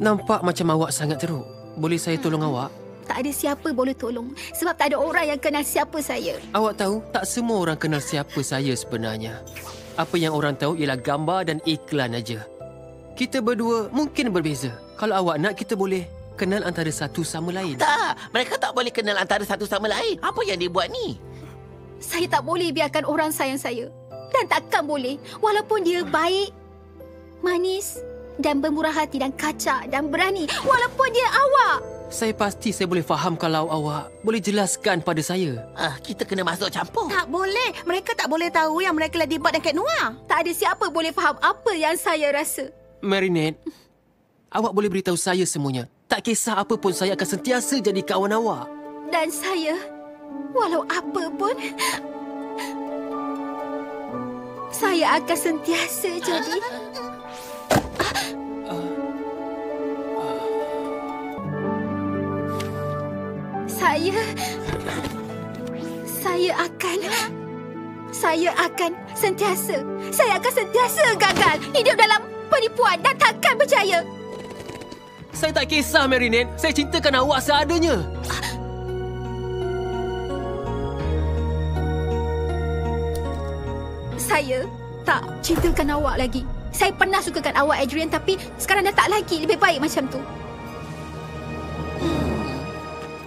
Nampak macam awak sangat teruk. Boleh saya tolong awak? Tak ada siapa boleh tolong. Sebab tak ada orang yang kenal siapa saya. Awak tahu, tak semua orang kenal siapa saya sebenarnya. Apa yang orang tahu ialah gambar dan iklan aja. Kita berdua mungkin berbeza. Kalau awak nak, kita boleh kenal antara satu sama lain. Tak, mereka tak boleh kenal antara satu sama lain. Apa yang dia buat ni? Saya tak boleh biarkan orang sayang saya. Dan takkan boleh. Walaupun dia baik, manis dan bermurah hati dan kacak dan berani. Walaupun dia awak. Saya pasti saya boleh faham kalau awak boleh jelaskan pada saya. Kita kena masuk campur. Tak boleh. Mereka tak boleh tahu yang mereka Lady Bug dan Kat Noir. Tak ada siapa boleh faham apa yang saya rasa. Marinette, awak boleh beritahu saya semuanya. Tak kisah apa pun, saya akan sentiasa jadi kawan awak. Dan saya, walau apa pun, saya akan sentiasa jadi... Saya akan sentiasa gagal hidup dalam penipuan dan takkan berjaya. Saya tak kisah, Marinette. Saya cintakan awak seadanya. Saya tak cintakan awak lagi. Saya pernah sukakan awak, Adrian, tapi sekarang dah tak lagi. Lebih baik macam tu.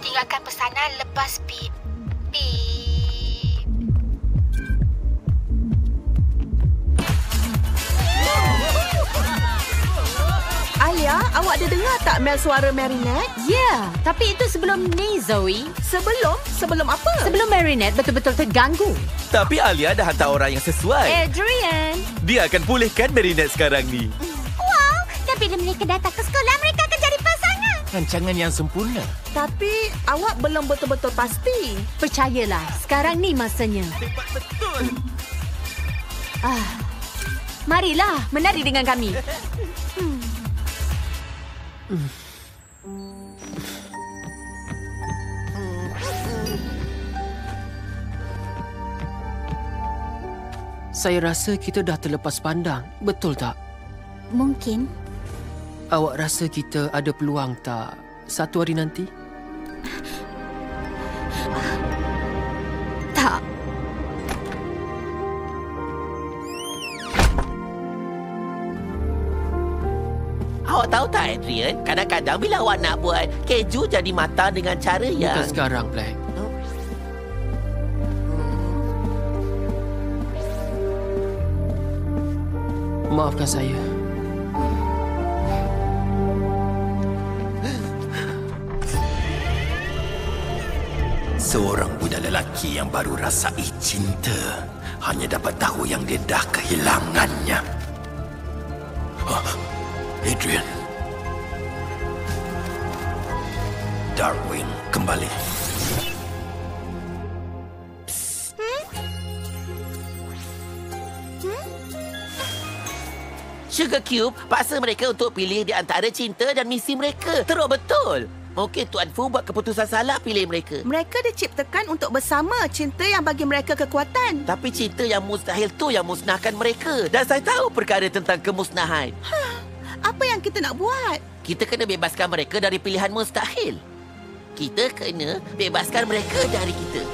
Tinggalkan pesanan lepas beep. Beep. Alia, awak ada dengar tak Mel suara Marinette? Ya, tapi itu sebelum ni, Zoe. Sebelum apa? Sebelum Marinette betul-betul terganggu. Tapi Alia dah hantar orang yang sesuai. Adrian. Dia akan pulihkan Marinette sekarang ni. Wow, dan bila mereka datang ke sekolah, mereka akan jadi pasangan. Rancangan yang sempurna. Tapi awak belum betul-betul pasti. Percayalah, sekarang ni masanya. Betul. Marilah, menari dengan kami. Saya rasa kita dah terlepas pandang. Betul tak? Mungkin. Awak rasa kita ada peluang tak satu hari nanti? Tak. Awak tahu tak, Adrian? Kadang-kadang bila awak nak buat keju jadi matang dengan cara yang... Bukan sekarang, Black. Maafkan saya. Seorang budak lelaki yang baru rasai cinta hanya dapat tahu yang dia dah kehilangannya. Adrian. Darwin kembali. Sugar Cube paksa mereka untuk pilih di antara cinta dan misi mereka. Teruk betul. Mungkin Tuan Fu buat keputusan salah pilih mereka. Mereka diciptakan untuk bersama. Cinta yang bagi mereka kekuatan. Tapi cinta yang mustahil tu yang musnahkan mereka. Dan saya tahu perkara tentang kemusnahan. Apa yang kita nak buat? Kita kena bebaskan mereka dari pilihan mustahil. Kita kena bebaskan mereka dari kita.